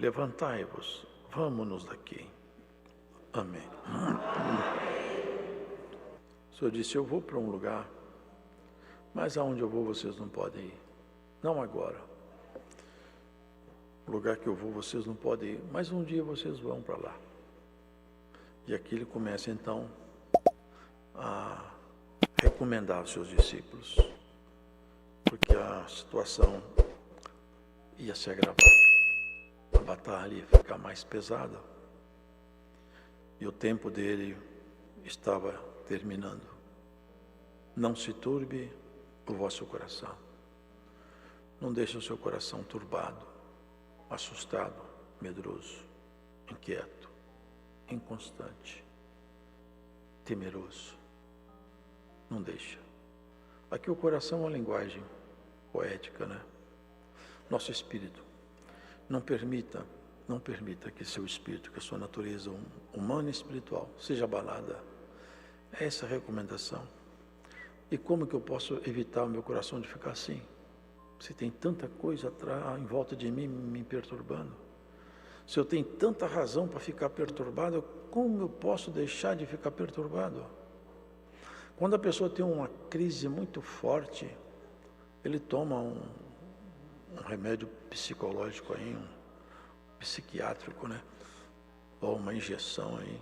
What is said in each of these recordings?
levantai-vos, vamos-nos daqui. Amém. O Senhor disse, eu vou para um lugar, mas aonde eu vou vocês não podem ir. Não agora. O lugar que eu vou vocês não podem ir, mas um dia vocês vão para lá. E aqui ele começa então a recomendar aos seus discípulos, porque a situação ia se agravar, a batalha ia ficar mais pesada e o tempo dele estava terminando. Não se turbe o vosso coração, não deixe o seu coração turbado, assustado, medroso, inquieto, inconstante, temeroso. Não deixa. Aqui o coração é uma linguagem poética, né? Nosso espírito. Não permita que seu espírito, que a sua natureza humana e espiritual seja abalada. É essa a recomendação. E como que eu posso evitar o meu coração de ficar assim? Se tem tanta coisa em volta de mim me perturbando. Se eu tenho tanta razão para ficar perturbado, como eu posso deixar de ficar perturbado? Quando a pessoa tem uma crise muito forte, ele toma um remédio psicológico aí, um psiquiátrico, né? Ou uma injeção aí,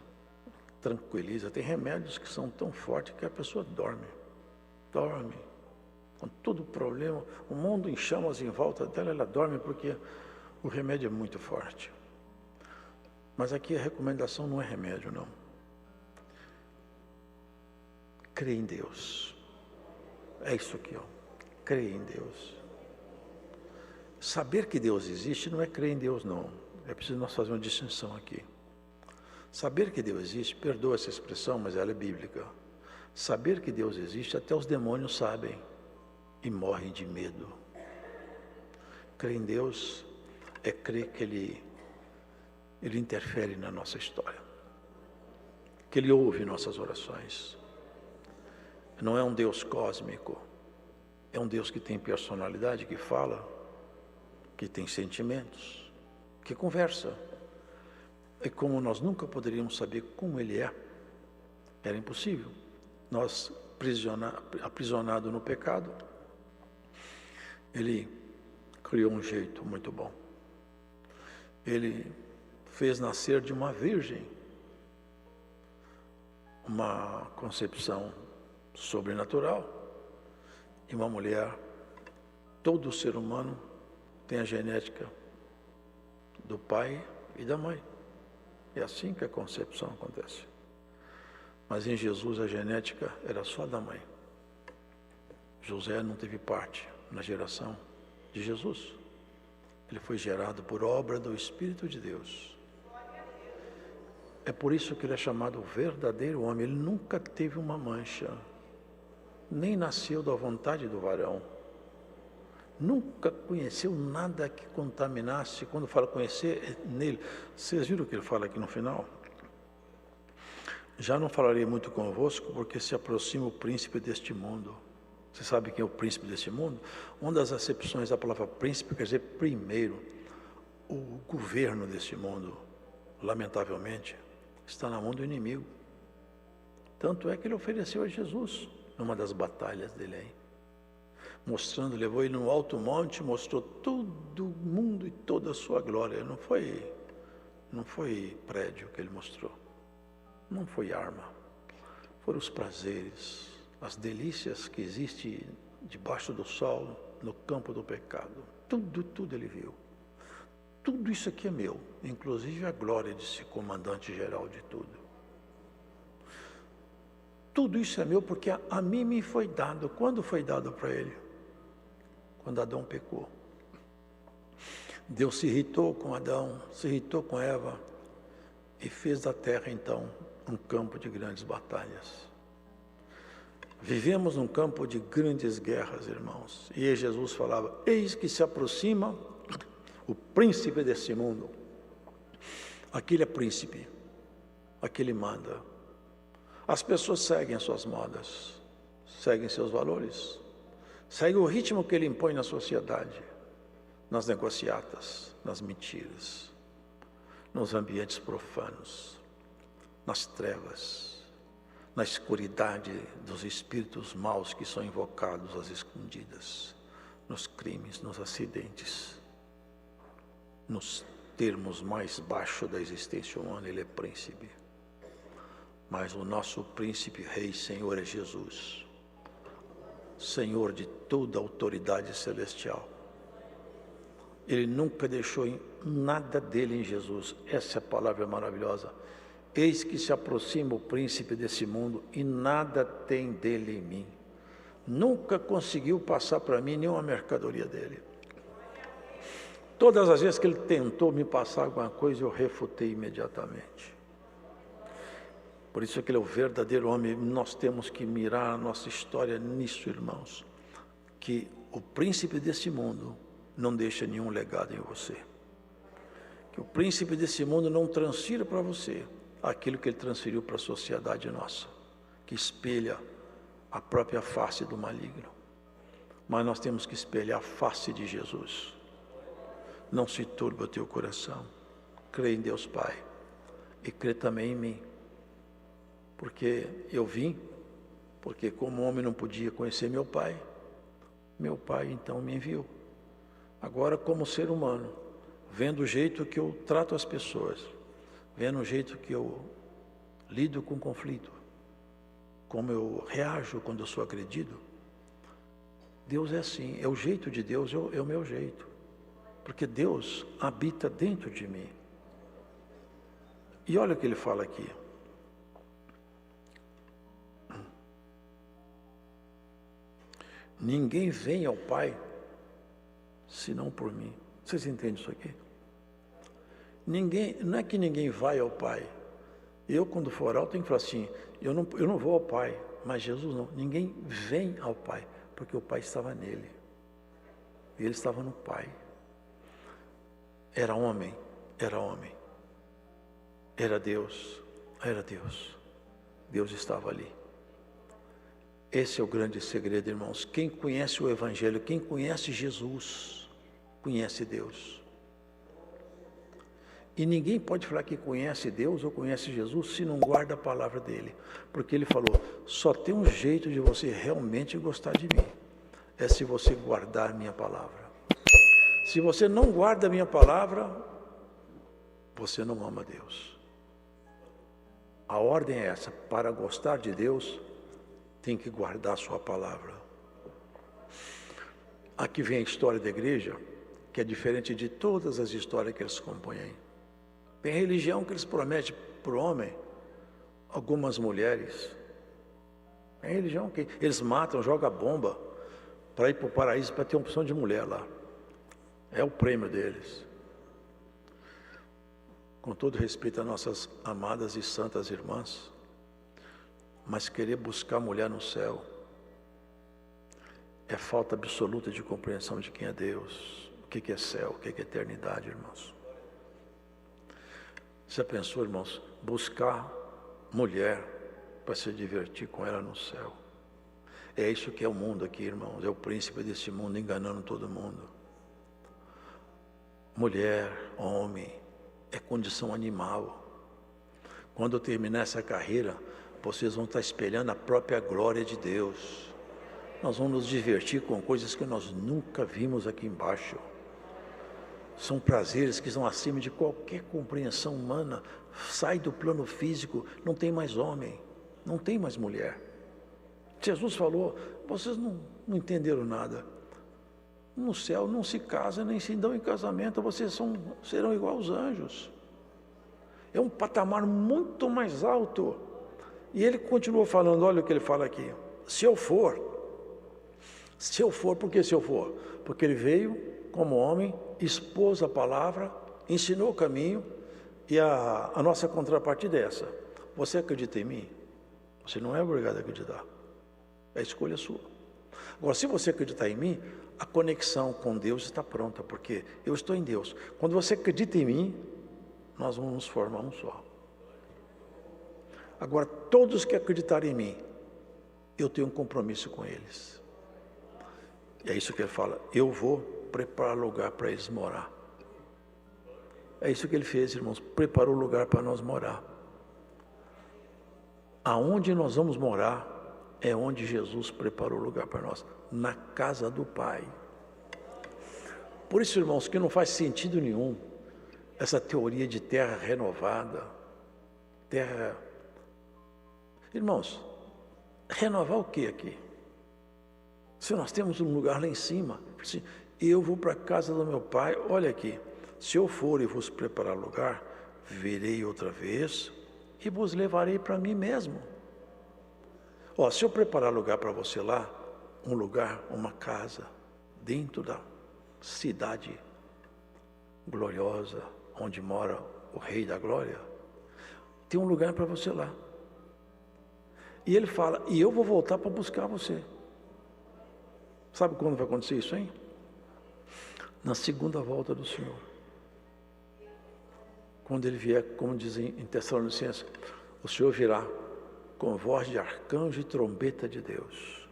tranquiliza. Tem remédios que são tão fortes que a pessoa dorme. Com todo o problema, o mundo em chamas em volta dela, ela dorme porque o remédio é muito forte. Mas aqui a recomendação não é remédio, não. Crê em Deus. É isso aqui, ó. Crê em Deus. Saber que Deus existe não é crer em Deus, não. É preciso nós fazer uma distinção aqui. Saber que Deus existe, perdoa essa expressão, mas ela é bíblica. Saber que Deus existe, até os demônios sabem e morrem de medo. Crer em Deus é crer que Ele interfere na nossa história, que Ele ouve nossas orações. Não é um Deus cósmico, é um Deus que tem personalidade, que fala, que tem sentimentos, que conversa. E como nós nunca poderíamos saber como Ele é, era impossível. Nós, aprisionados no pecado, Ele criou um jeito muito bom. Ele fez nascer de uma virgem uma concepção sobrenatural, e uma mulher. Todo ser humano tem a genética do pai e da mãe. É assim que a concepção acontece. Mas em Jesus a genética era só da mãe. José não teve parte na geração de Jesus. Ele foi gerado por obra do Espírito de Deus. É por isso que ele é chamado verdadeiro homem. Ele nunca teve uma mancha, nem nasceu da vontade do varão. Nunca conheceu nada que contaminasse. Quando fala conhecer, nele. Vocês viram o que ele fala aqui no final? Já não falarei muito convosco, porque se aproxima o príncipe deste mundo. Você sabe quem é o príncipe deste mundo? Uma das acepções da palavra príncipe quer dizer primeiro. O governo deste mundo, lamentavelmente, está na mão do inimigo. Tanto é que ele ofereceu a Jesus numa das batalhas dele aí. Mostrando, levou ele no alto monte, mostrou todo o mundo e toda a sua glória. Não foi prédio que ele mostrou. Não foi arma. Foram os prazeres, as delícias que existem debaixo do sol, no campo do pecado. Tudo ele viu. Tudo isso aqui é meu, inclusive a glória de ser comandante geral de tudo. Tudo isso é meu porque a mim me foi dado. Quando foi dado para ele? Quando Adão pecou. Deus se irritou com Adão, se irritou com Eva e fez da terra então um campo de grandes batalhas. Vivemos num campo de grandes guerras, irmãos. E Jesus falava: eis que se aproxima o príncipe desse mundo. Aquele é príncipe, aquele manda. As pessoas seguem as suas modas, seguem seus valores, seguem o ritmo que ele impõe na sociedade, nas negociatas, nas mentiras, nos ambientes profanos, nas trevas, na escuridade dos espíritos maus que são invocados às escondidas, nos crimes, nos acidentes, nos termos mais baixos da existência humana. Ele é príncipe. Mas o nosso príncipe, rei, Senhor é Jesus, Senhor de toda a autoridade celestial. Ele nunca deixou nada dele em Jesus. Essa palavra é maravilhosa. Eis que se aproxima o príncipe desse mundo e nada tem dele em mim. Nunca conseguiu passar para mim nenhuma mercadoria dele. Todas as vezes que ele tentou me passar alguma coisa, eu refutei imediatamente. Por isso que ele é o verdadeiro homem. Nós temos que mirar a nossa história nisso, irmãos. Que o príncipe desse mundo não deixa nenhum legado em você. Que o príncipe desse mundo não transfira para você aquilo que ele transferiu para a sociedade nossa, que espelha a própria face do maligno. Mas nós temos que espelhar a face de Jesus. Não se turbe o teu coração. Crê em Deus Pai e crê também em mim. Porque eu vim, porque como homem não podia conhecer meu pai então me enviou. Agora, como ser humano, vendo o jeito que eu trato as pessoas, vendo o jeito que eu lido com conflito, como eu reajo quando eu sou agredido, Deus é assim, é o jeito de Deus, é o meu jeito. Porque Deus habita dentro de mim. E olha o que ele fala aqui. Ninguém vem ao Pai, senão por mim. Vocês entendem isso aqui? Não é que ninguém vai ao Pai. Eu, quando for orar, tenho que falar assim, eu não vou ao Pai, mas Jesus não. Ninguém vem ao Pai, porque o Pai estava nele. E ele estava no Pai. Era homem. Era Deus. Deus estava ali. Esse é o grande segredo, irmãos. Quem conhece o Evangelho, quem conhece Jesus, conhece Deus. E ninguém pode falar que conhece Deus ou conhece Jesus se não guarda a palavra dele. Porque ele falou, só tem um jeito de você realmente gostar de mim. É se você guardar a minha palavra. Se você não guarda a minha palavra, você não ama Deus. A ordem é essa, para gostar de Deus, tem que guardar a sua palavra. Aqui vem a história da igreja, que é diferente de todas as histórias que eles compõem aí. Tem religião que eles prometem para o homem, algumas mulheres. Tem religião que eles matam, jogam bomba para ir para o paraíso, para ter uma opção de mulher lá. É o prêmio deles. Com todo respeito às nossas amadas e santas irmãs, mas querer buscar mulher no céu é falta absoluta de compreensão de quem é Deus, o que é céu, o que é eternidade, irmãos. Já pensou, irmãos, buscar mulher para se divertir com ela no céu? É isso que é o mundo aqui, irmãos, é o príncipe desse mundo enganando todo mundo. Mulher, homem, é condição animal. Quando eu terminar essa carreira, vocês vão estar espelhando a própria glória de Deus. Nós vamos nos divertir com coisas que nós nunca vimos aqui embaixo. São prazeres que estão acima de qualquer compreensão humana. Sai do plano físico, não tem mais homem, não tem mais mulher. Jesus falou, vocês não entenderam nada. No céu não se casa nem se dão em casamento, vocês serão igual aos anjos. É um patamar muito mais alto. E ele continuou falando, olha o que ele fala aqui. Se eu for, por que se eu for? Porque ele veio como homem, expôs a palavra, ensinou o caminho, e a nossa contrapartida é essa. Você acredita em mim? Você não é obrigado a acreditar. É a escolha sua. Agora, se você acreditar em mim, a conexão com Deus está pronta, porque eu estou em Deus. Quando você acredita em mim, nós vamos nos formar um só. Agora, todos que acreditarem em mim, eu tenho um compromisso com eles. E é isso que ele fala, eu vou preparar lugar para eles morar. É isso que ele fez, irmãos, preparou lugar para nós morar. Aonde nós vamos morar é onde Jesus preparou lugar para nós, na casa do Pai. Por isso, irmãos, que não faz sentido nenhum essa teoria de terra renovada, terra... Irmãos, renovar o que aqui? Se nós temos um lugar lá em cima, assim, eu vou para a casa do meu Pai, olha aqui, se eu for e vos preparar lugar, virei outra vez e vos levarei para mim mesmo. Ó, se eu preparar lugar para você lá, um lugar, uma casa, dentro da cidade gloriosa, onde mora o Rei da Glória, tem um lugar para você lá. E ele fala, e eu vou voltar para buscar você. Sabe quando vai acontecer isso, hein? Na segunda volta do Senhor. Quando ele vier, como dizem em Tessalonicenses, o Senhor virá com voz de arcanjo e trombeta de Deus.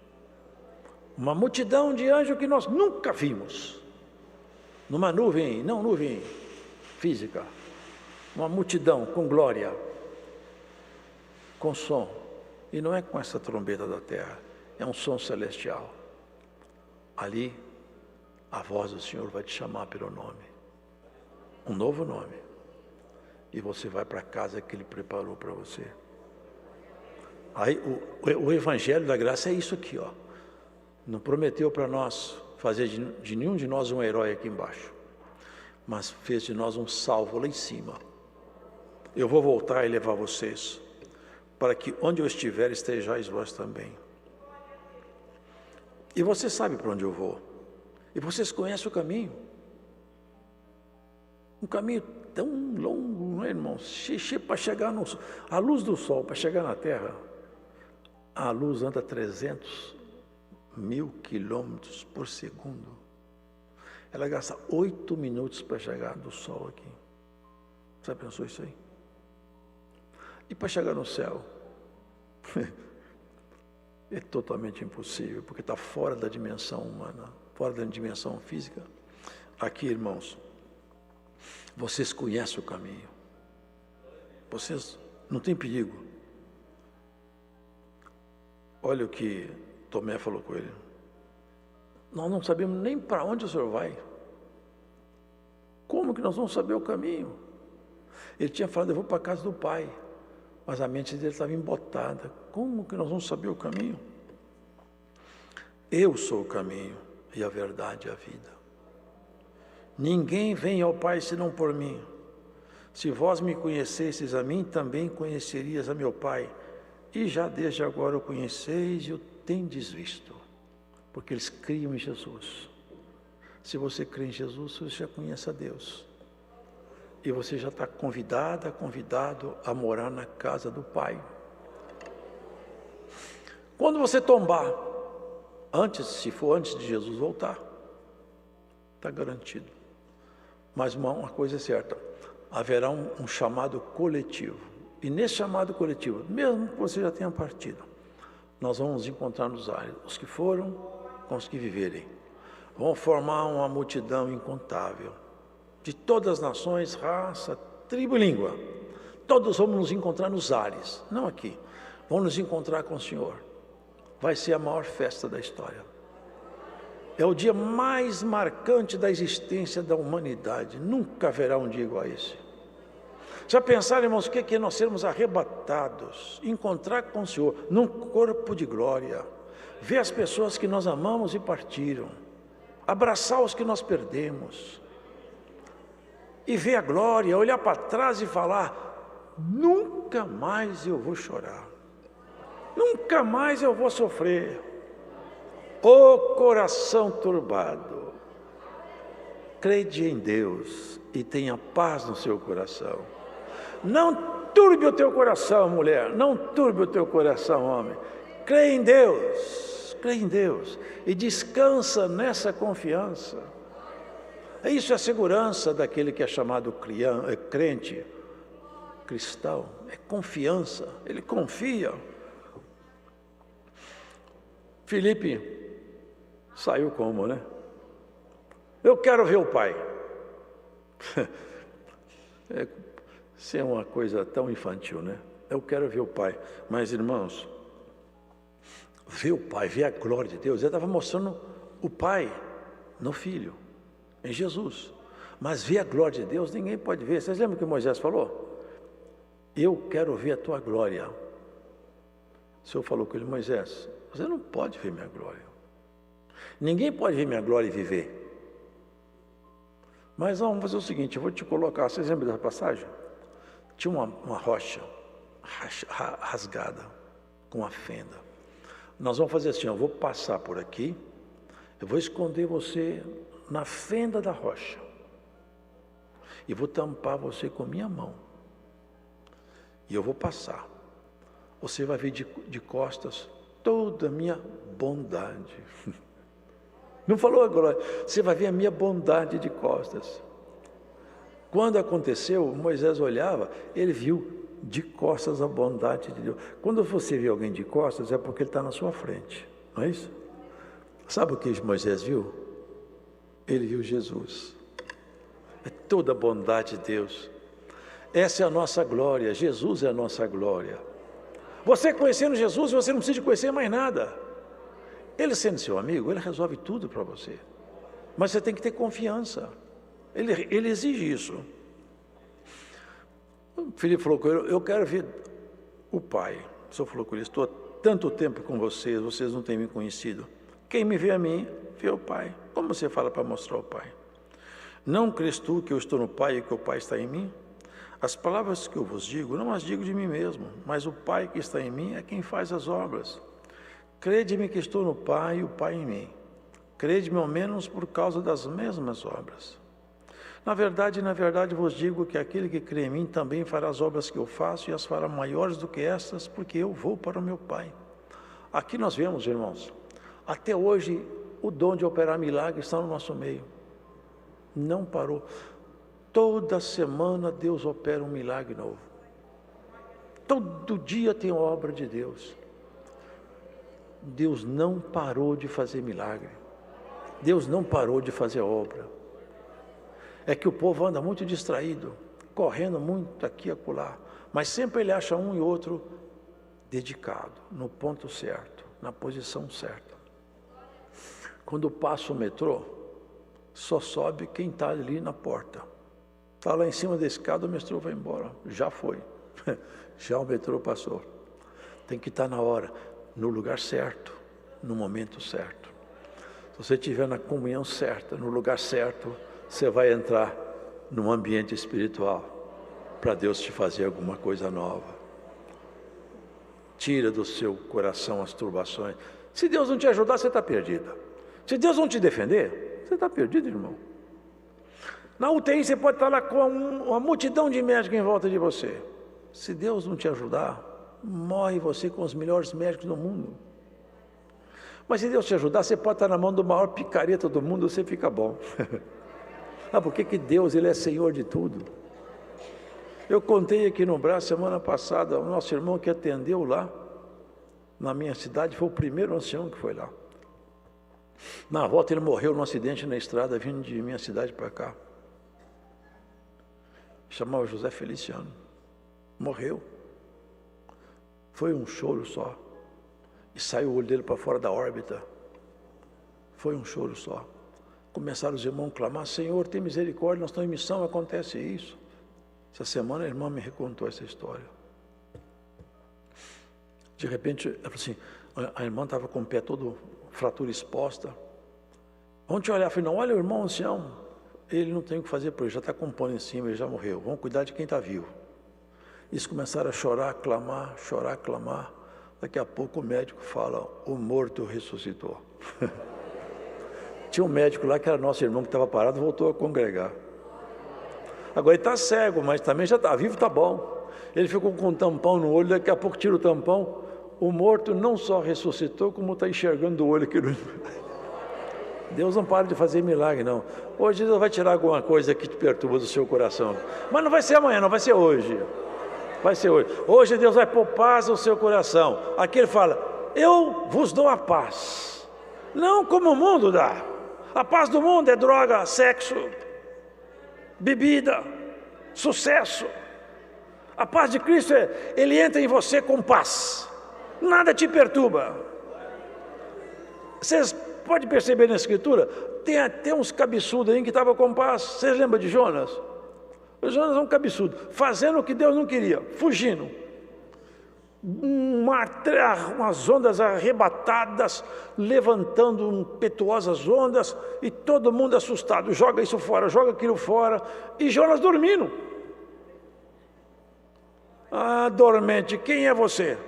Uma multidão de anjos que nós nunca vimos. Numa nuvem, não nuvem física. Uma multidão com glória, com som. E não é com essa trombeta da terra, é um som celestial. Ali, a voz do Senhor vai te chamar pelo nome. Um novo nome. E você vai para a casa que Ele preparou para você. Aí, o Evangelho da Graça é isso aqui, ó. Não prometeu para nós fazer de nenhum de nós um herói aqui embaixo, mas fez de nós um salvo lá em cima. Eu vou voltar e levar vocês, para que onde eu estiver estejais vós também. E você sabe para onde eu vou. E vocês conhecem o caminho. Um caminho tão longo, não é, irmãos? Para chegar no sol. A luz do sol, para chegar na terra, a luz anda 300.000 quilômetros por segundo. Ela gasta 8 minutos para chegar do sol aqui. Você pensou isso aí? E para chegar no céu? É totalmente impossível, porque está fora da dimensão humana, fora da dimensão física. Aqui, irmãos, vocês conhecem o caminho. Vocês não tem perigo. Olha o que Tomé falou com ele. Nós não sabemos nem para onde o senhor vai. Como que nós vamos saber o caminho? Ele tinha falado, eu vou para a casa do Pai. Mas a mente dele estava embotada. Como que nós vamos saber o caminho? Eu sou o caminho e a verdade e a vida. Ninguém vem ao Pai senão por mim. Se vós me conhecesseis a mim, também conhecerias a meu Pai. E já desde agora o conheceis e o tendes visto. Porque eles criam em Jesus. Se você crê em Jesus, você já conhece a Deus. E você já está convidado a morar na casa do Pai. Quando você tombar, se for antes de Jesus voltar, está garantido. Mas uma coisa é certa, haverá um chamado coletivo. E nesse chamado coletivo, mesmo que você já tenha partido, nós vamos nos encontrar nos ares, os que foram com os que viverem. Vão formar uma multidão incontável, de todas as nações, raça, tribo e língua. Todos vamos nos encontrar nos ares, não aqui. Vamos nos encontrar com o Senhor. Vai ser a maior festa da história. É o dia mais marcante da existência da humanidade. Nunca haverá um dia igual a esse. Já pensaram, irmãos, o que é nós sermos arrebatados, encontrar com o Senhor, num corpo de glória, ver as pessoas que nós amamos e partiram, abraçar os que nós perdemos, e ver a glória, olhar para trás e falar, nunca mais eu vou chorar, nunca mais eu vou sofrer. Ô coração turbado, crede em Deus e tenha paz no seu coração. Não turbe o teu coração, mulher, não turbe o teu coração, homem. Crê em Deus e descansa nessa confiança. Isso é a segurança daquele que é chamado crente, cristão, é confiança, ele confia. Filipe saiu como, né? Eu quero ver o Pai. Isso é uma coisa tão infantil, né? Eu quero ver o Pai. Mas, irmãos, ver o Pai, ver a glória de Deus, ele estava mostrando o Pai no Filho, em Jesus. Mas ver a glória de Deus, ninguém pode ver. Vocês lembram que Moisés falou? Eu quero ver a tua glória. O Senhor falou com ele: Moisés, você não pode ver minha glória. Ninguém pode ver minha glória e viver. Mas vamos fazer o seguinte, eu vou te colocar, vocês lembram dessa passagem? Tinha uma rocha rasgada, com uma fenda. Nós vamos fazer assim, eu vou passar por aqui, eu vou esconder você na fenda da rocha. E vou tampar você com minha mão. E eu vou passar. Você vai ver de costas toda a minha bondade. Não falou agora, você vai ver a minha bondade de costas. Quando aconteceu, Moisés olhava, ele viu de costas a bondade de Deus. Quando você vê alguém de costas, é porque ele está na sua frente, não é isso? Sabe o que Moisés viu? Ele viu Jesus. É toda a bondade de Deus. Essa é a nossa glória, Jesus é a nossa glória. Você conhecendo Jesus, você não precisa de conhecer mais nada. Ele sendo seu amigo, ele resolve tudo para você. Mas você tem que ter confiança. Ele exige isso. O Filipe falou com ele: eu quero ver o Pai. O Senhor falou com ele: estou há tanto tempo com vocês, vocês não têm me conhecido. Quem me vê a mim, vê o Pai. Como você fala para mostrar o Pai? Não crês tu que eu estou no Pai e que o Pai está em mim? As palavras que eu vos digo, não as digo de mim mesmo, mas o Pai que está em mim é quem faz as obras. Crede-me que estou no Pai e o Pai em mim. Crede-me ao menos por causa das mesmas obras. Na verdade vos digo que aquele que crê em mim também fará as obras que eu faço e as fará maiores do que estas, porque eu vou para o meu Pai. Aqui nós vemos, irmãos, até hoje o dom de operar milagres está no nosso meio. Não parou. Toda semana Deus opera um milagre novo. Todo dia tem obra de Deus. Deus não parou de fazer milagre. Deus não parou de fazer obra. É que o povo anda muito distraído, correndo muito aqui e acolá, mas sempre ele acha um e outro dedicado, no ponto certo, na posição certa. Quando passa o metrô, só sobe quem está ali na porta. Está lá em cima da escada, o metrô vai embora. Já foi. Já o metrô passou. Tem que estar na hora, no lugar certo, no momento certo. Se você estiver na comunhão certa, no lugar certo, você vai entrar num ambiente espiritual para Deus te fazer alguma coisa nova. Tira do seu coração as turbações. Se Deus não te ajudar, você está perdida. Se Deus não te defender, você está perdido, irmão. Na UTI você pode estar lá com uma multidão de médicos em volta de você. Se Deus não te ajudar, morre você com os melhores médicos do mundo. Mas se Deus te ajudar, você pode estar na mão do maior picareta do mundo, você fica bom. Por que Deus, Ele é Senhor de tudo? Eu contei aqui no Braço, semana passada, o nosso irmão que atendeu lá, na minha cidade, foi o primeiro ancião que foi lá. Na volta ele morreu num acidente na estrada, vindo de minha cidade para cá. Chamava José Feliciano. Morreu. Foi um choro só. E saiu o olho dele para fora da órbita. Foi um choro só. Começaram os irmãos a clamar: Senhor, tem misericórdia, nós estamos em missão, acontece isso. Essa semana a irmã me recontou essa história. De repente, ela falou assim, a irmã estava com o pé todo fratura exposta. Vamos te olhar, eu falei: não, olha o irmão ancião, ele não tem o que fazer por ele, já está com um pano em cima, ele já morreu, vamos cuidar de quem está vivo. Eles começaram a chorar, clamar. Daqui a pouco o médico fala: o morto ressuscitou. Tinha um médico lá que era nosso irmão que estava parado, voltou a congregar. Agora ele está cego, mas também já está vivo, está bom. Ele ficou com um tampão no olho, daqui a pouco tira o tampão. O morto não só ressuscitou, como está enxergando do olho aqui. Deus não para de fazer milagre, não. Hoje Deus vai tirar alguma coisa que te perturba do seu coração. Mas não vai ser amanhã, não vai ser hoje. Vai ser hoje. Hoje Deus vai pôr paz no seu coração. Aqui ele fala: eu vos dou a paz. Não como o mundo dá. A paz do mundo é droga, sexo, bebida, sucesso. A paz de Cristo Ele entra em você com paz. Nada te perturba. Vocês podem perceber na Escritura, tem até uns cabeçudos aí que estavam com paz. Vocês lembram de Jonas? O Jonas é um cabeçudo, fazendo o que Deus não queria, fugindo. Umas ondas arrebatadas, levantando impetuosas ondas, e todo mundo assustado, joga isso fora, joga aquilo fora, e Jonas dormindo. Ah, dormente, quem é você?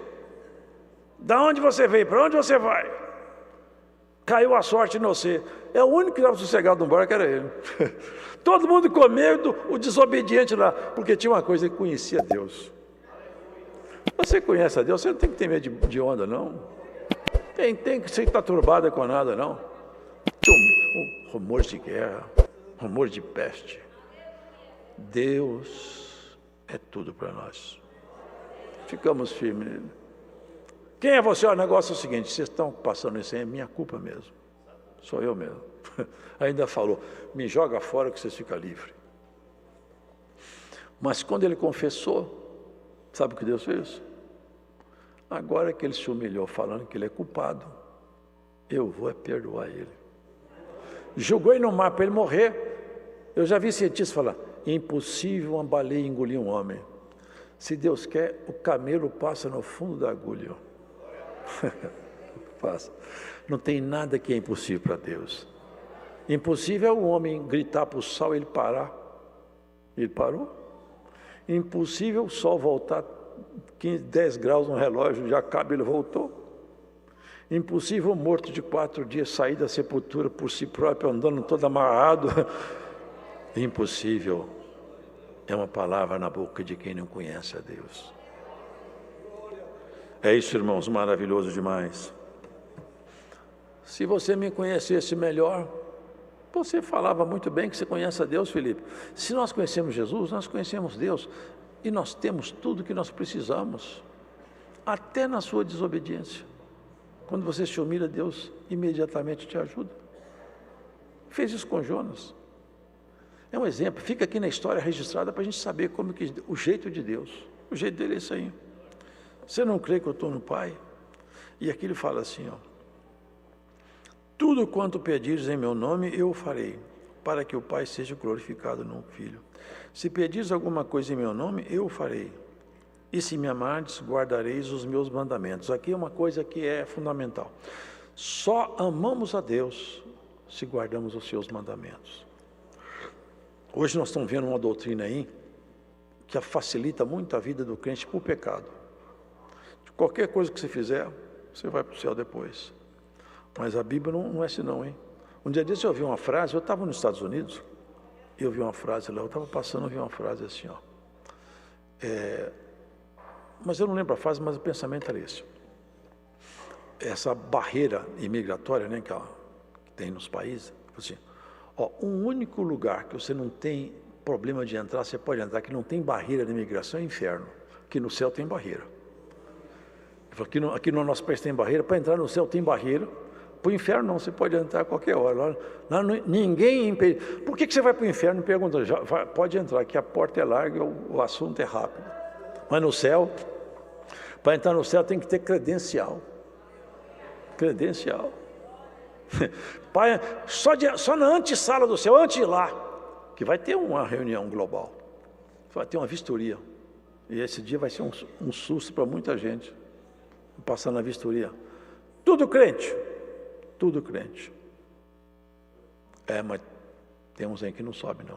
Da onde você veio? Para onde você vai? Caiu a sorte em você. É o único que estava sossegado no barco, era ele. Todo mundo com medo, o desobediente lá, porque tinha uma coisa, ele conhecia Deus. Você conhece a Deus, você não tem que ter medo de onda, não. Tem que ser perturbada com nada, não. Rumores de guerra, rumores de peste. Deus é tudo para nós. Ficamos firmes nele. Quem é você? O negócio é o seguinte, vocês estão passando isso aí, é minha culpa mesmo. Sou eu mesmo. Ainda falou, me joga fora que vocês ficam livres. Mas quando ele confessou, sabe o que Deus fez? Agora que ele se humilhou falando que ele é culpado, eu vou perdoar ele. Jogou ele no mar para ele morrer. Eu já vi cientistas falar, é impossível uma baleia engolir um homem. Se Deus quer, o camelo passa no fundo da agulha. Passa. Não tem nada que é impossível para Deus. Impossível é o homem gritar para o sol e ele parar. Ele parou. Impossível o sol voltar 10 graus no relógio, já acaba, ele voltou. Impossível o morto de 4 dias sair da sepultura por si próprio, andando todo amarrado. Impossível é uma palavra na boca de quem não conhece a Deus. É isso, irmãos, maravilhoso demais. Se você me conhecesse melhor, você falava muito bem que você conhece a Deus, Felipe. Se nós conhecemos Jesus, nós conhecemos Deus. E nós temos tudo que nós precisamos, até na sua desobediência. Quando você se humilha, Deus imediatamente te ajuda. Fez isso com Jonas. É um exemplo, fica aqui na história registrada para a gente saber como que o jeito de Deus. O jeito dele é isso aí. Você não crê que eu estou no Pai? E aqui ele fala assim, ó. Tudo quanto pedires em meu nome, eu o farei, para que o Pai seja glorificado no Filho. Se pedires alguma coisa em meu nome, eu o farei. E se me amardes, guardareis os meus mandamentos. Aqui é uma coisa que é fundamental. Só amamos a Deus se guardamos os seus mandamentos. Hoje nós estamos vendo uma doutrina aí que facilita muito a vida do crente por pecado. Qualquer coisa que você fizer, você vai para o céu depois. Mas a Bíblia não é assim não, hein? Um dia desse eu ouvi uma frase, eu estava nos Estados Unidos, e eu vi uma frase lá, eu estava passando, eu vi uma frase assim, ó. Mas eu não lembro a frase, mas o pensamento era esse. Essa barreira imigratória, né, que tem nos países, assim, ó, um único lugar que você não tem problema de entrar, você pode entrar, que não tem barreira de imigração, é o inferno, que no céu tem barreira. Aqui no nosso país tem barreira, para entrar no céu tem barreira, para o inferno não, você pode entrar a qualquer hora. Lá ninguém impede. Por que você vai para o inferno? Pergunta, pode entrar, que a porta é larga, o assunto é rápido. Mas no céu, para entrar no céu tem que ter credencial. Credencial. Só na antessala do céu, antes de lá, que vai ter uma reunião global, vai ter uma vistoria. E esse dia vai ser um susto para muita gente. Passar na vistoria. Tudo crente. Tudo crente. Mas tem uns aí que não sobe, não.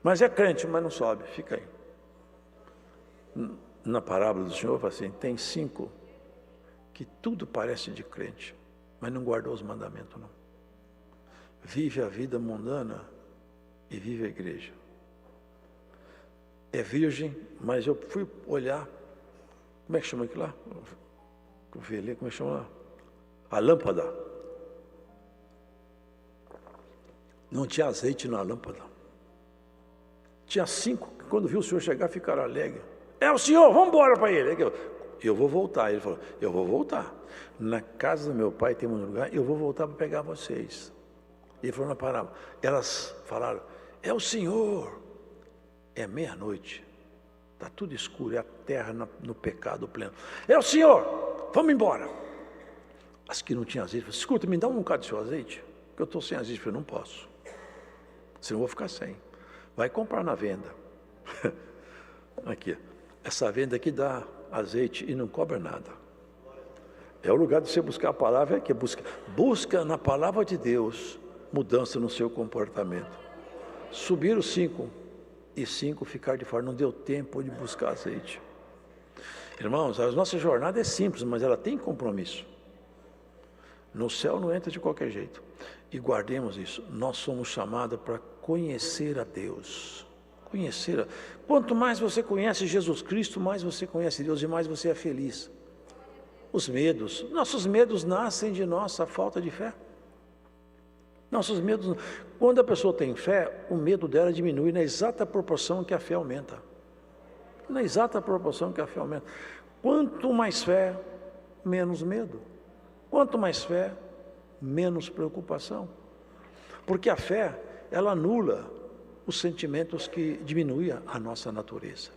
Mas é crente, mas não sobe. Fica aí. Na parábola do Senhor, fala assim, tem 5 que tudo parece de crente, mas não guardou os mandamentos, não. Vive a vida mundana e vive a igreja. É virgem, mas eu fui olhar, como é que chama aquilo lá? Como é que chama lá? A lâmpada. Não tinha azeite na lâmpada. Tinha 5 que quando viu o Senhor chegar ficaram alegres. É o Senhor, vamos embora para ele. Eu vou voltar. Ele falou, eu vou voltar. Na casa do meu pai tem um lugar, eu vou voltar para pegar vocês. Ele falou na parábola. Elas falaram, é o Senhor. É meia-noite, está tudo escuro, é a terra no pecado pleno. É o Senhor, vamos embora. As que não tinham azeite, escuta, me dá um bocado do seu azeite, que eu estou sem azeite. Eu falei, não posso, senão eu vou ficar sem. Vai comprar na venda. Aqui, essa venda aqui dá azeite e não cobra nada. É o lugar de você buscar a palavra, é que busca na palavra de Deus mudança no seu comportamento. Subiram 5 e 5 ficar de fora, não deu tempo de buscar azeite. Irmãos, a nossa jornada é simples, mas ela tem compromisso. No céu não entra de qualquer jeito. E guardemos isso, nós somos chamados para conhecer a Deus. Quanto mais você conhece Jesus Cristo, mais você conhece Deus e mais você é feliz. Nossos medos nascem de nossa falta de fé. Nossos medos, quando a pessoa tem fé, o medo dela diminui na exata proporção que a fé aumenta. Quanto mais fé, menos medo. Quanto mais fé, menos preocupação. Porque a fé, ela anula os sentimentos que diminuem a nossa natureza.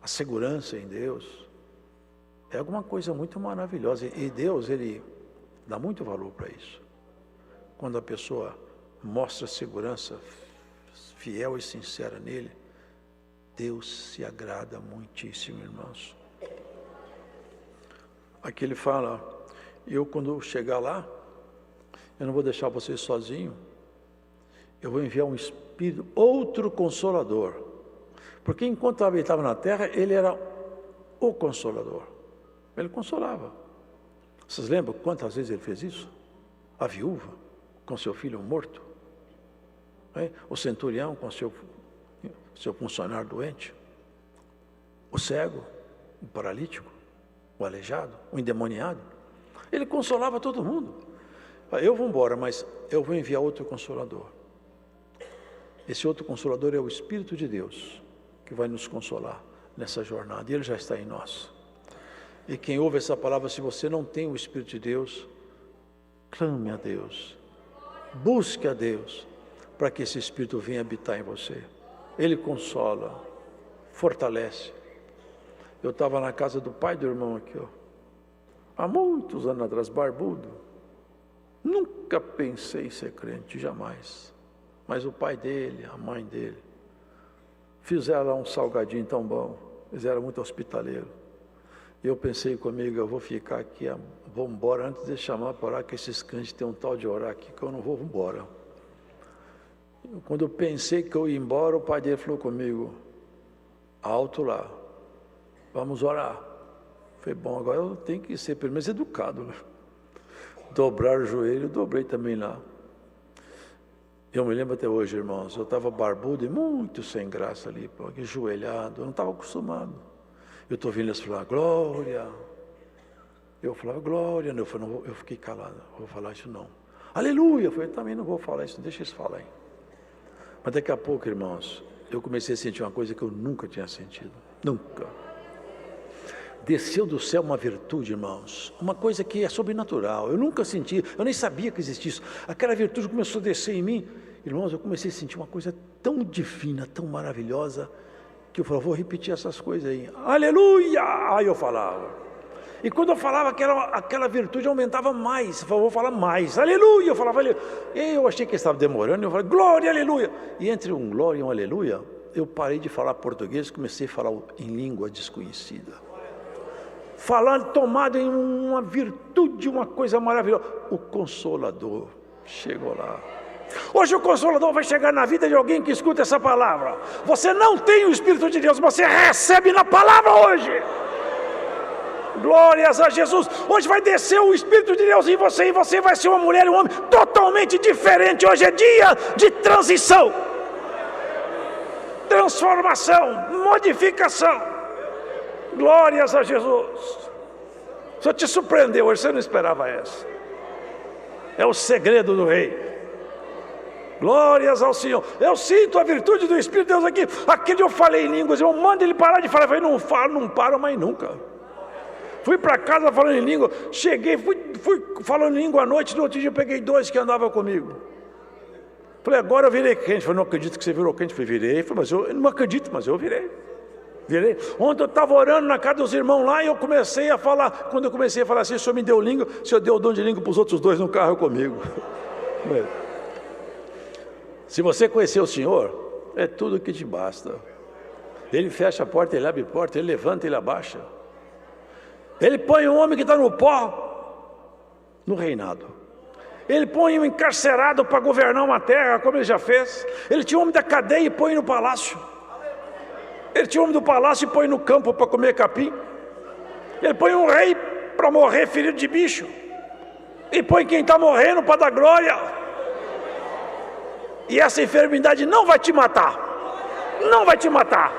A segurança em Deus é alguma coisa muito maravilhosa. E Deus, Ele dá muito valor para isso. Quando a pessoa mostra segurança fiel e sincera nele, Deus se agrada muitíssimo, irmãos. Aqui ele fala, eu quando chegar lá, eu não vou deixar vocês sozinhos, eu vou enviar um Espírito, outro Consolador. Porque enquanto ele estava na terra, ele era o Consolador. Ele consolava. Vocês lembram quantas vezes ele fez isso? A viúva com seu filho morto, o centurião com seu funcionário doente, o cego, o paralítico, o aleijado, o endemoniado. Ele consolava todo mundo. Eu vou embora, mas eu vou enviar outro Consolador. Esse outro Consolador é o Espírito de Deus, que vai nos consolar nessa jornada, e Ele já está em nós. E quem ouve essa palavra, se você não tem o Espírito de Deus, clame a Deus, busque a Deus, para que esse Espírito venha habitar em você. Ele consola, fortalece. Eu estava na casa do pai do irmão aqui, há muitos anos atrás, barbudo. Nunca pensei em ser crente, jamais. Mas o pai dele, a mãe dele, fizeram lá um salgadinho tão bom, eles eram muito hospitaleiros. E eu pensei comigo, eu vou ficar aqui, vou embora antes de chamar para orar, que esses crentes têm um tal de orar aqui, que eu não vou embora. Quando eu pensei que eu ia embora, o pai dele falou comigo, alto lá, vamos orar. Falei, bom, agora eu tenho que ser pelo menos educado, né? Dobrar o joelho, eu dobrei também lá. Eu me lembro até hoje, irmãos, eu estava barbudo e muito sem graça ali, ajoelhado, eu não estava acostumado. Eu estou ouvindo eles falar, glória. Eu falava, glória. Eu fiquei calado, não vou falar isso não. Aleluia. Eu falei, também não vou falar isso, deixa eles falarem. Mas daqui a pouco, irmãos, eu comecei a sentir uma coisa que eu nunca tinha sentido. Nunca. Desceu do céu uma virtude, irmãos, uma coisa que é sobrenatural. Eu nunca senti, eu nem sabia que existia isso. Aquela virtude começou a descer em mim. Irmãos, eu comecei a sentir uma coisa tão divina, tão maravilhosa, que eu falava, vou repetir essas coisas aí. Aleluia! Aí eu falava. E quando eu falava, aquela virtude aumentava mais. Eu falava, vou falar mais. Aleluia! Eu falava, aleluia. E eu achei que estava demorando. Eu falei, glória, aleluia! E entre um glória e um aleluia, eu parei de falar português e comecei a falar em língua desconhecida. Falando, tomado em uma virtude, uma coisa maravilhosa. O Consolador chegou lá. Hoje o Consolador vai chegar na vida de alguém que escuta essa palavra. Você não tem o Espírito de Deus, você recebe na palavra hoje. Glórias a Jesus. Hoje vai descer o Espírito de Deus em você, e você vai ser uma mulher e um homem totalmente diferente. Hoje é dia de transição, transformação, modificação. Glórias a Jesus. Só te surpreendeu hoje, você não esperava essa. É o segredo do rei. Glórias ao Senhor. Eu sinto a virtude do Espírito de Deus aqui. Aquele eu falei em línguas, eu mando ele parar de falar. Eu falei, não falo, não paro mais nunca. Fui para casa falando em língua. Cheguei, fui falando em língua à noite. No outro dia eu peguei 2 que andavam comigo. Falei, agora eu virei crente. Falei, não acredito que você virou crente. Falei, virei. Falei, mas eu não acredito, mas eu virei. Ontem eu estava orando na casa dos irmãos lá e eu comecei a falar. Quando eu comecei a falar assim, o Senhor me deu língua, o Senhor deu o dom de língua para os outros dois no carro comigo. Se você conhecer o Senhor, é tudo que te basta. Ele fecha a porta, ele abre a porta, ele levanta, ele abaixa. Ele põe um homem que está no pó no reinado. Ele põe um encarcerado para governar uma terra, como ele já fez. Ele tinha um homem da cadeia e põe no palácio. Ele tinha um homem do palácio e põe no campo para comer capim. Ele põe um rei para morrer ferido de bicho. E põe quem está morrendo para dar glória. E essa enfermidade não vai te matar. Não vai te matar.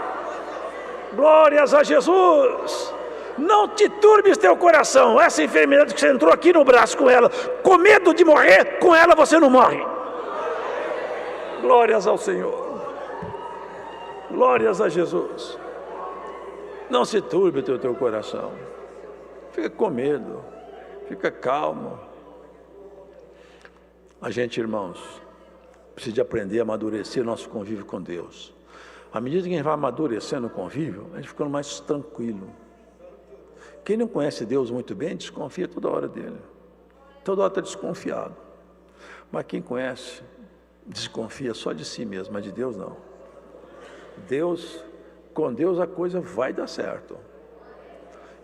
Glórias a Jesus. Não te turbes teu coração. Essa enfermidade que você entrou aqui no braço com ela, com medo de morrer, com ela você não morre. Glórias ao Senhor. Glórias a Jesus. Não se turbe o teu coração. Fica com medo. Fica calmo. A gente, irmãos, precisa de aprender a amadurecer nosso convívio com Deus. À medida que a gente vai amadurecendo o convívio, a gente fica mais tranquilo. Quem não conhece Deus muito bem, desconfia toda hora dele. Toda hora está desconfiado. Mas quem conhece, desconfia só de si mesmo, mas de Deus não. Com Deus a coisa vai dar certo.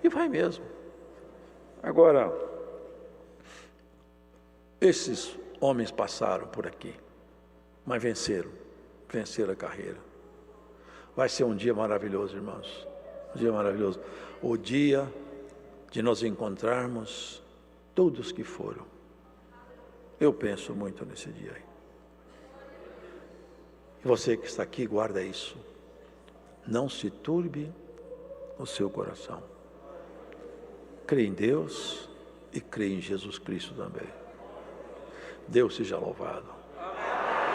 E vai mesmo. Agora, esses homens passaram por aqui, mas venceram a carreira. Vai ser um dia maravilhoso, irmãos. Um dia maravilhoso. O dia de nós encontrarmos todos que foram. Eu penso muito nesse dia aí. E você que está aqui, guarda isso. Não se turbe o seu coração. Crê em Deus e crê em Jesus Cristo também. Deus seja louvado.